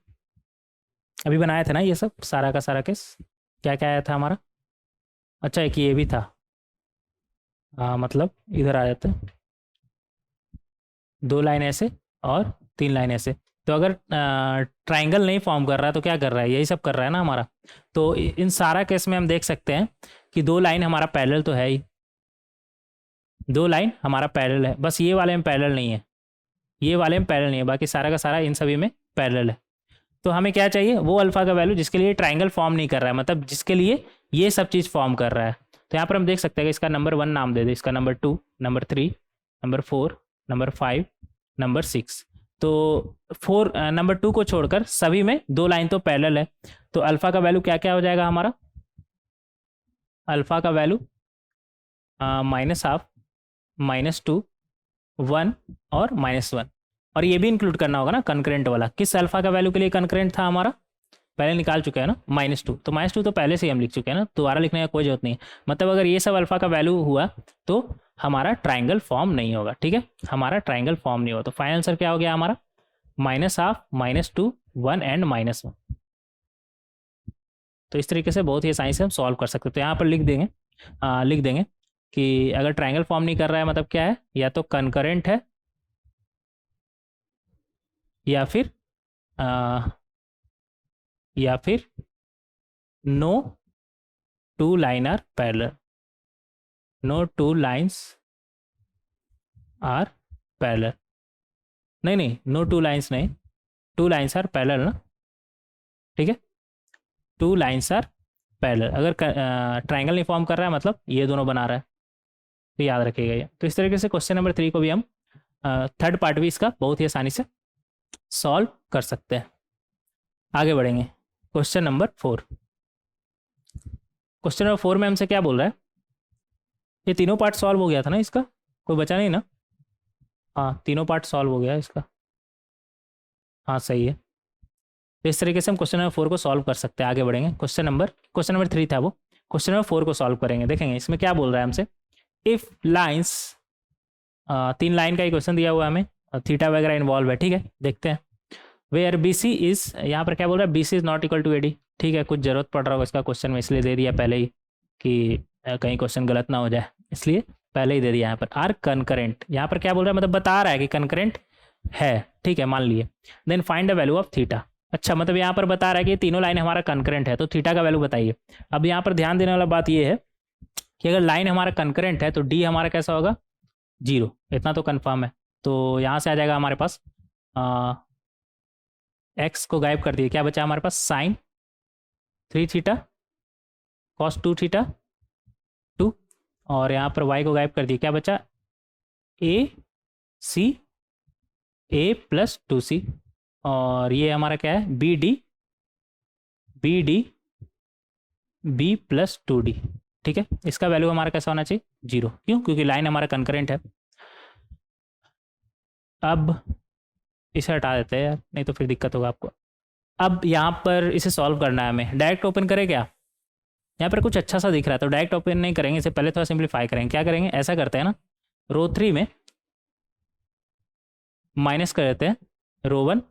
Speaker 1: अभी बनाया था ना ये सब सारा का सारा केस, क्या क्या आया था हमारा? अच्छा, एक ये भी था। हाँ, मतलब इधर आ जाते हैं, दो लाइन ऐसे और 3 लाइन ऐसे। तो अगर ट्राइंगल नहीं फॉर्म कर रहा है तो क्या कर रहा है? यही सब कर रहा है ना हमारा। तो इन सारा केस में हम देख सकते हैं कि दो लाइन हमारा पैरेलल तो है ही, दो लाइन हमारा पैरेलल है, बस ये वाले में पैरेलल नहीं है, ये वाले में पैरेलल नहीं है, बाकी सारा का सारा इन सभी में पैरेलल है। तो हमें क्या चाहिए? वो अल्फा का वैल्यू जिसके लिए ट्राइंगल फॉर्म नहीं कर रहा है, मतलब जिसके लिए ये सब चीज़ फॉर्म कर रहा है। तो यहाँ पर हम देख सकते हैं कि इसका नंबर 1 नाम दे दे, इसका number 2, number 3, number 4, number 5, number 6। तो नंबर 2 को छोड़कर सभी में दो लाइन तो पैरेलल है। तो अल्फा का वैल्यू क्या क्या हो जाएगा हमारा? अल्फा का वैल्यू -½ -2 1 और -1। और ये भी इंक्लूड करना होगा ना कनकरेंट वाला। किस अल्फा का वैल्यू के लिए कनकरेंट था हमारा? पहले निकाल चुके हैं ना, -2। तो -2 तो पहले से ही हम लिख चुके हैं ना, दोबारा लिखने का कोई जरूरत नहीं है। मतलब अगर ये सब अल्फा का वैल्यू हुआ तो हमारा ट्राइंगल फॉर्म नहीं होगा, ठीक है, हमारा ट्राइंगल फॉर्म नहीं होगा। तो फाइनल आंसर क्या हो गया हमारा? -½ -2 1 एंड -1। तो इस तरीके से बहुत ही आसानी से हम सॉल्व कर सकते हैं। तो यहाँ पर लिख देंगे कि अगर ट्राइंगल फॉर्म नहीं कर रहा है मतलब क्या है? या तो कनकरेंट है या फिर no two line are parallel, no two lines are parallel. नहीं, नो टू लाइन्स नहीं, टू लाइन्स आर पैरेलल ना, ठीक है, टू लाइन्स आर पैरेलल। अगर ट्राइंगल नहीं फॉर्म कर रहा है मतलब ये दोनों बना रहा है, तो याद रखिएगा ये। तो इस तरीके से क्वेश्चन नंबर 3 को भी हम थर्ड पार्ट भी इसका बहुत ही आसानी से सॉल्व कर सकते हैं। आगे बढ़ेंगे, क्वेश्चन नंबर 4। क्वेश्चन नंबर 4 में हमसे क्या बोल रहा है? ये तीनों पार्ट सॉल्व हो गया था ना, इसका कोई बचा नहीं ना? हाँ, तीनों पार्ट सॉल्व हो गया इसका, हाँ सही है। तो इस तरीके से हम क्वेश्चन नंबर 4 को सॉल्व कर सकते हैं। आगे बढ़ेंगे, क्वेश्चन नंबर 3 था वो, क्वेश्चन नंबर 4 को सॉल्व करेंगे। देखेंगे इसमें क्या बोल रहा है हमसे। इफ लाइन्स, 3 लाइन का ही क्वेश्चन दिया हुआ है हमें, थीटा वगैरह इन्वॉल्व है, ठीक है, देखते हैं। वेयर बी सी इज, यहाँ पर क्या बोल रहा है, B C is not equal to A D, ठीक है, कुछ जरूरत पड़ रहा होगा इसका क्वेश्चन में, इसलिए दे दिया पहले ही कि कहीं क्वेश्चन गलत ना हो जाए, इसलिए पहले ही दे दिया यहाँ पर। आर कनकरेंट, यहाँ पर क्या बोल रहा है, मतलब बता रहा है कि कनकरेंट है, ठीक है, मान लिए। Then find the value of theta, अच्छा मतलब यहाँ पर बता रहा है कि तीनों लाइन हमारा कनकरेंट है, तो थीटा का वैल्यू बताइए। अब यहाँ पर ध्यान देने वाला बात ये है कि अगर लाइन हमारा कनकरेंट है तो डी हमारा कैसा होगा, 0, इतना तो कन्फर्म है। तो यहाँ से आ जाएगा हमारे पास एक्स को गायब कर दिए, क्या बचा हमारे पास, साइन 3 थीटा कॉस 2 थीटा 2, और यहाँ पर वाई को गायब कर दिए, क्या बचा, ए सी ए प्लस 2c, और ये हमारा क्या है, B D B plus 2d, ठीक है। इसका वैल्यू हमारा कैसा होना चाहिए, 0, क्यों, क्योंकि लाइन हमारा कनकरेंट है। अब इसे हटा देते हैं यार, नहीं तो फिर दिक्कत होगा आपको। अब यहाँ पर इसे सॉल्व करना है हमें, डायरेक्ट ओपन करें क्या, यहाँ पर कुछ अच्छा सा दिख रहा है तो डायरेक्ट ओपन नहीं करेंगे, इसे पहले थोड़ा सिंप्लीफाई करेंगे। क्या करेंगे, ऐसा करते हैं ना, रो 3 में माइनस कर देते हैं रो 1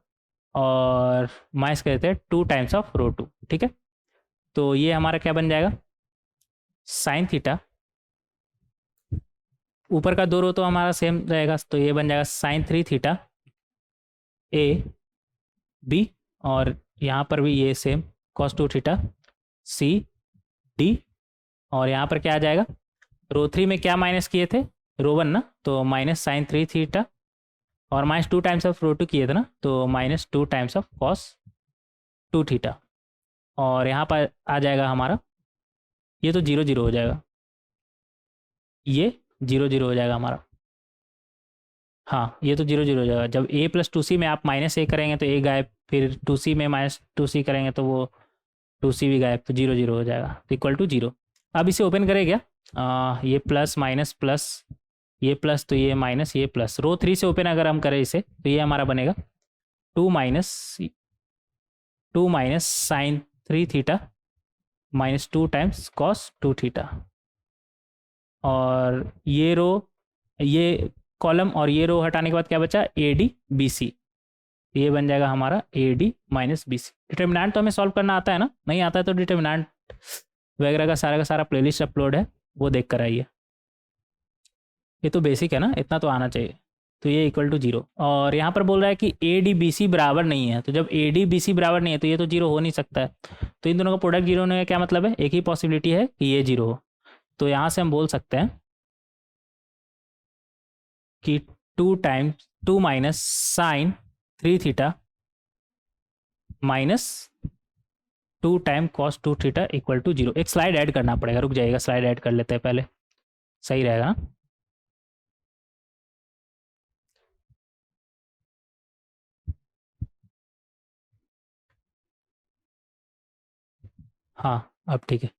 Speaker 1: और माइनस कर देते हैं 2 टाइम्स ऑफ रो 2, ठीक है। तो ये हमारा क्या बन जाएगा, साइन थीटा, ऊपर का 2 रो तो हमारा सेम रहेगा, तो ये बन जाएगा साइन 3 थीटा ए बी, और यहाँ पर भी ये same cos 2 theta C D, और यहाँ पर क्या आ जाएगा, रो 3 में क्या माइनस किए थे, रो 1 ना, तो माइनस साइन 3 थीटा, और माइनस 2 टाइम्स ऑफ रो 2 किए थे ना, तो minus 2 times of cos 2 theta, और यहाँ पर आ जाएगा हमारा, ये तो 0 0 हो जाएगा, ये 0 0 हो जाएगा हमारा, हाँ ये तो 0 0 हो जाएगा। जब a प्लस 2c में आप माइनस ए करेंगे तो a गायब, फिर 2c में माइनस 2c करेंगे तो वो 2c भी गायब, तो 0 0 हो जाएगा, तो इक्वल टू 0। अब इसे ओपन करें क्या, ये प्लस माइनस प्लस, ये प्लस तो ये माइनस, ये प्लस, रो 3 से ओपन अगर हम करें इसे तो ये हमारा बनेगा 2 minus sine 3 theta minus 2 times cos 2 theta, और ये रो, ये कॉलम और ये रो हटाने के बाद क्या बचा, ए डी बी सी, ये बन जाएगा हमारा A D minus B C. Determinant तो हमें सॉल्व करना आता है ना, नहीं आता है तो डिटर्मिनेंट वगैरह का सारा प्लेलिस्ट अपलोड है, वो देख कर आइए, ये तो बेसिक है ना, इतना तो आना चाहिए। तो ये इक्वल टू 0, और यहाँ पर बोल रहा है कि ए डी बी सी बराबर नहीं है, तो जब ए डी बी सी बराबर नहीं है तो ये तो 0 हो नहीं सकता है, तो इन दोनों का प्रोडक्ट 0 होने का क्या मतलब है, एक ही पॉसिबिलिटी है कि ये 0 हो। तो यहाँ से हम बोल सकते हैं कि 2 minus sine 3 theta minus 2 time cos 2 theta equal to 0। एक स्लाइड ऐड करना पड़ेगा, रुक जाइएगा, स्लाइड ऐड कर लेते हैं पहले, सही रहेगा। हाँ अब ठीक है,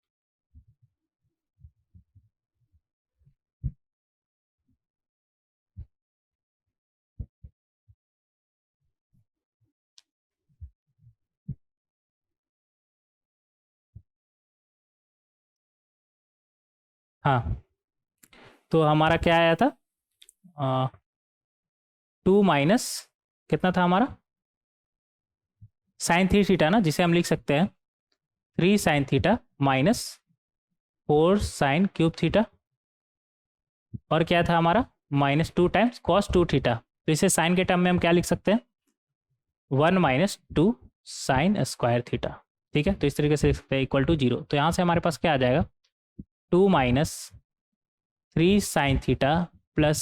Speaker 1: हाँ तो हमारा क्या आया था, 2 माइनस कितना था हमारा, साइन 3 थीटा ना, जिसे हम लिख सकते हैं 3 sine theta minus 4 sine cube theta, और क्या था हमारा माइनस 2 टाइम्स कॉस 2 थीटा, तो इसे साइन के टर्म में हम क्या लिख सकते हैं, 1 माइनस 2 साइन स्क्वायर थीटा, ठीक है। तो इस तरीके से लिख सकते हैं इक्वल टू 0। तो यहाँ से हमारे पास क्या आ जाएगा, 2 minus 3 sine theta plus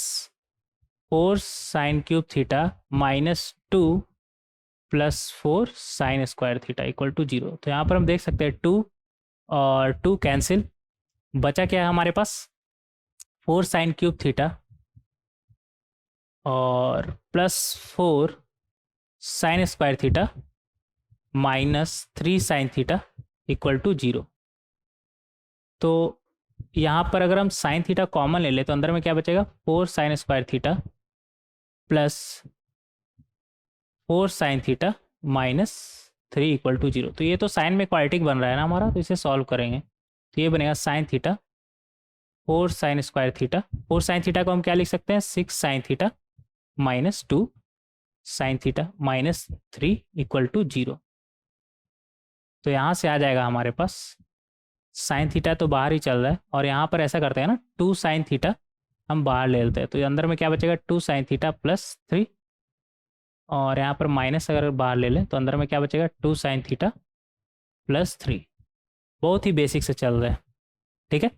Speaker 1: 4 sine cube theta minus 2 plus 4 sine square theta equal to 0। तो यहाँ पर हम देख सकते हैं 2 और 2 कैंसिल, बचा क्या है हमारे पास, 4 साइन क्यूब थीटा और plus 4 sine square theta minus 3 sine theta equal to 0। तो यहाँ पर अगर हम साइन थीटा कॉमन ले ले तो अंदर में क्या बचेगा, 4 sine square theta plus 4 sine theta minus 3 equal to 0। तो ये तो साइन में क्वाड्रेटिक बन रहा है ना हमारा, तो इसे सॉल्व करेंगे तो ये बनेगा sine theta 4 sine square theta, 4 sine theta को हम क्या लिख सकते हैं, 6 sine theta minus 2 sine theta -3 equal to 0। तो यहाँ से आ जाएगा हमारे पास साइन थीटा तो बाहर ही चल रहा है, और यहाँ पर ऐसा करते हैं ना 2 साइन थीटा हम बाहर ले लेते हैं, तो अंदर में क्या बचेगा 2 साइन थीटा प्लस 3, और यहाँ पर माइनस अगर बाहर ले लें तो अंदर में क्या बचेगा 2 साइन थीटा प्लस 3। बहुत ही बेसिक से चल रहा है, ठीक है।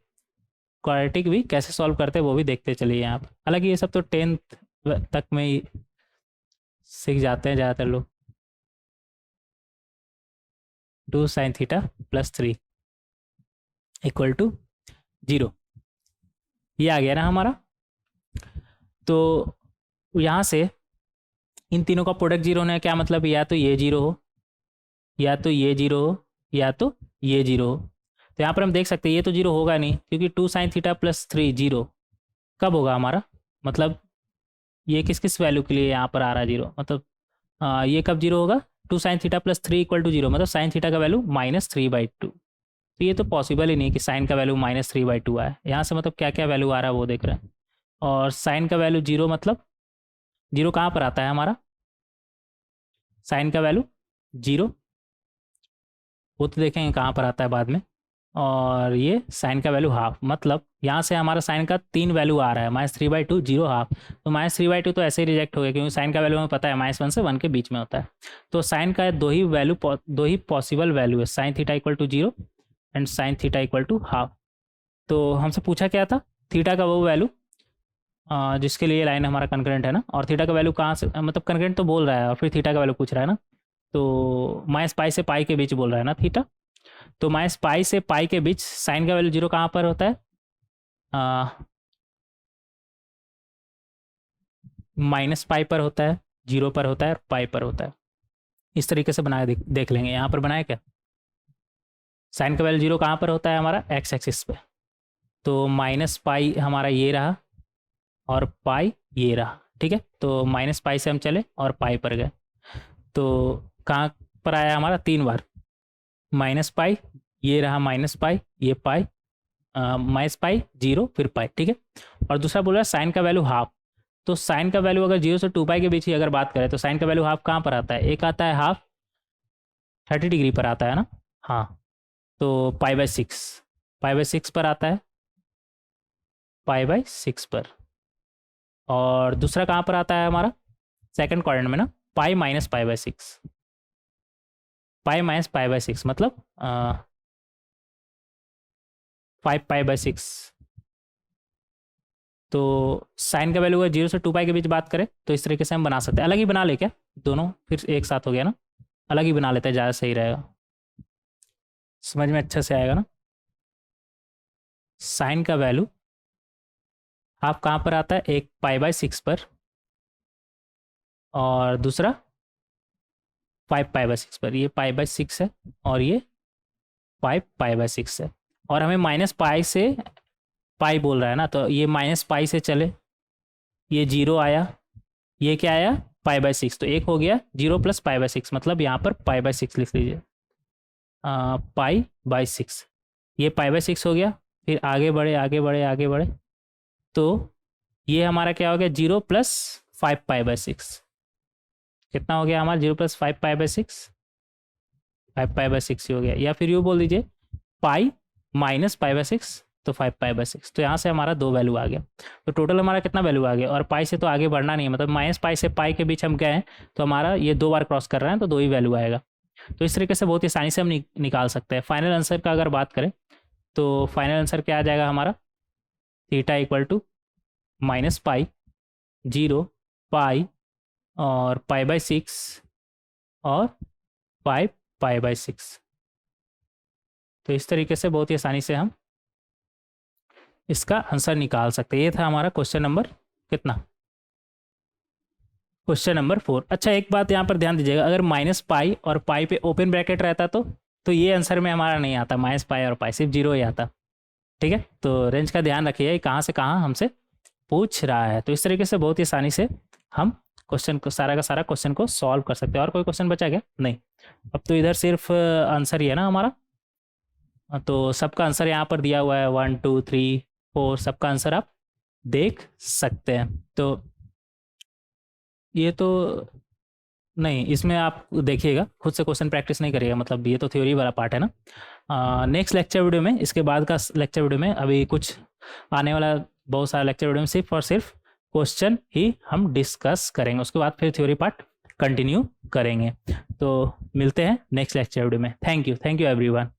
Speaker 1: क्वाड्रेटिक भी कैसे सॉल्व करते हैं वो भी देखते चलिए यहाँ पर। हालांकि ये सब तो 10th तक में ही सीख जाते हैं ज़्यादातर लोग। 2 sine theta plus 3 equal to 0, ये आ गया ना हमारा। तो यहाँ से इन तीनों का प्रोडक्ट 0 होने का क्या मतलब, या तो ये 0 हो, या तो ये 0 हो, या तो ये 0 हो। तो यहाँ पर हम देख सकते हैं ये तो 0 होगा नहीं, क्योंकि 2 साइन थीटा प्लस 3 0 कब होगा हमारा, मतलब ये किस किस वैल्यू के लिए यहाँ पर आ रहा है 0, मतलब ये कब 0 होगा 2 sine theta plus 3 equal to 0, मतलब साइन थीटा का वैल्यू -3/2। तो ये तो पॉसिबल ही नहीं कि साइन का वैल्यू -3/2 आए। यहाँ से मतलब क्या क्या वैल्यू आ रहा है वो देख रहे हैं। और साइन का वैल्यू 0, मतलब 0 कहाँ पर आता है हमारा, साइन का वैल्यू 0 वो तो देखेंगे कहाँ पर आता है बाद में। और ये साइन का वैल्यू हाफ, मतलब यहाँ से हमारा साइन का 3 वैल्यू आ रहा है -3/2 0 हाफ। तो -3/2 तो ऐसे ही रिजेक्ट हो गया, क्योंकि साइन का वैल्यू हमें पता है -1 से 1 के बीच में होता है। तो साइन का दो ही पॉसिबल वैल्यू है, sine theta equal to 0 and sine theta equal to half. तो हमसे पूछा क्या था, थीटा का वो वैल्यू जिसके लिए लाइन हमारा कंकरेंट है ना, और थीटा का वैल्यू कहाँ से, मतलब कंकरेंट तो बोल रहा है और फिर थीटा का वैल्यू पूछ रहा है ना, तो -π से π के बीच बोल रहा है ना थीटा। तो -π से π के बीच साइन का वैल्यू 0 कहाँ पर होता है, -π पर होता है, 0 पर होता है और π पर होता है। इस तरीके से बनाया देख लेंगे। यहाँ पर बनाया क्या, साइन का वैल्यू 0 कहाँ पर होता है हमारा x एक्सिस पे, तो -π हमारा ये रहा और पाई ये रहा, ठीक है। तो -π से हम चले और पाई पर गए, तो कहाँ पर आया हमारा 3 बार -π, ये रहा -π, ये पाई, -π 0 फिर पाई, ठीक है। और दूसरा बोल रहा है साइन का वैल्यू हाफ। तो साइन का वैल्यू अगर 0 से 2π के बीच ही अगर बात करें तो साइन का वैल्यू हाफ कहाँ पर आता है, एक आता है हाफ 30 डिग्री पर आता है ना, हाँ, तो π/6 पर आता है, π/6 पर। और दूसरा कहाँ पर आता है हमारा सेकंड क्वाड्रेंट में ना, पाई -π/6, पाई -π/6 मतलब 5π/6। तो साइन का वैल्यू अगर 0 से 2π के बीच बात करें तो इस तरीके से हम बना सकते हैं। अलग ही बना ले क्या, दोनों फिर एक साथ हो गया ना, अलग ही बना लेते हैं, ज़्यादा सही रहेगा, समझ में अच्छे से आएगा ना। साइन का वैल्यू हाफ कहाँ पर आता है, एक π/6 पर और दूसरा 5π/6 पर। ये π/6 है और ये 5π/6 है, और हमें -π से पाई बोल रहा है ना, तो ये -π से चले, ये 0 आया, ये क्या आया π/6, तो एक हो गया 0 + π/6, मतलब यहाँ पर π/6 लिख लीजिए, π/6, ये π/6 हो गया। फिर आगे बढ़े आगे बढ़े आगे बढ़े, तो ये हमारा क्या हो गया 0 + 5π/6, कितना हो गया हमारा 0 + 5π/6, 5π/6 ही हो गया। या फिर यूँ बोल दीजिए पाई -π/6, तो 5π/6। तो यहाँ से हमारा 2 वैल्यू आ गया। तो टोटल हमारा कितना वैल्यू आ गया, और पाई से तो आगे बढ़ना नहीं है, मतलब -π से पाई के बीच हम गए हैं, तो हमारा ये 2 बार क्रॉस कर रहे हैं, तो 2 ही वैल्यू आएगा। तो इस तरीके से बहुत ही आसानी से हम निकाल सकते हैं। फाइनल आंसर का अगर बात करें तो फाइनल आंसर क्या आ जाएगा हमारा, थीटा इक्वल टू -π 0 पाई और π/6 और 5π/6। तो इस तरीके से बहुत ही आसानी से हम इसका आंसर निकाल सकते हैं। ये था हमारा क्वेश्चन नंबर कितना, क्वेश्चन नंबर 4। अच्छा एक बात यहाँ पर ध्यान दीजिएगा, अगर -π और पाई पे ओपन ब्रैकेट रहता तो ये आंसर में हमारा नहीं आता, -π और पाई सिर्फ 0 ही आता, ठीक है। तो रेंज का ध्यान रखिए, कहाँ से कहाँ हमसे पूछ रहा है। तो इस तरीके से बहुत ही आसानी से हम क्वेश्चन को सारा का सारा क्वेश्चन को सॉल्व कर सकते हैं। और कोई क्वेश्चन बचा क्या, नहीं, अब तो इधर सिर्फ आंसर ही है ना हमारा। तो सबका आंसर यहाँ पर दिया हुआ है 1 2 3 4, सबका आंसर आप देख सकते हैं। तो ये तो नहीं, इसमें आप देखिएगा, खुद से क्वेश्चन प्रैक्टिस नहीं करिएगा, मतलब ये तो थ्योरी वाला पार्ट है ना। नेक्स्ट लेक्चर वीडियो में, इसके बाद का लेक्चर वीडियो में, अभी कुछ आने वाला बहुत सारा लेक्चर वीडियो में सिर्फ और सिर्फ क्वेश्चन ही हम डिस्कस करेंगे, उसके बाद फिर थ्योरी पार्ट कंटिन्यू करेंगे। तो मिलते हैं नेक्स्ट लेक्चर वीडियो में। Thank you everyone.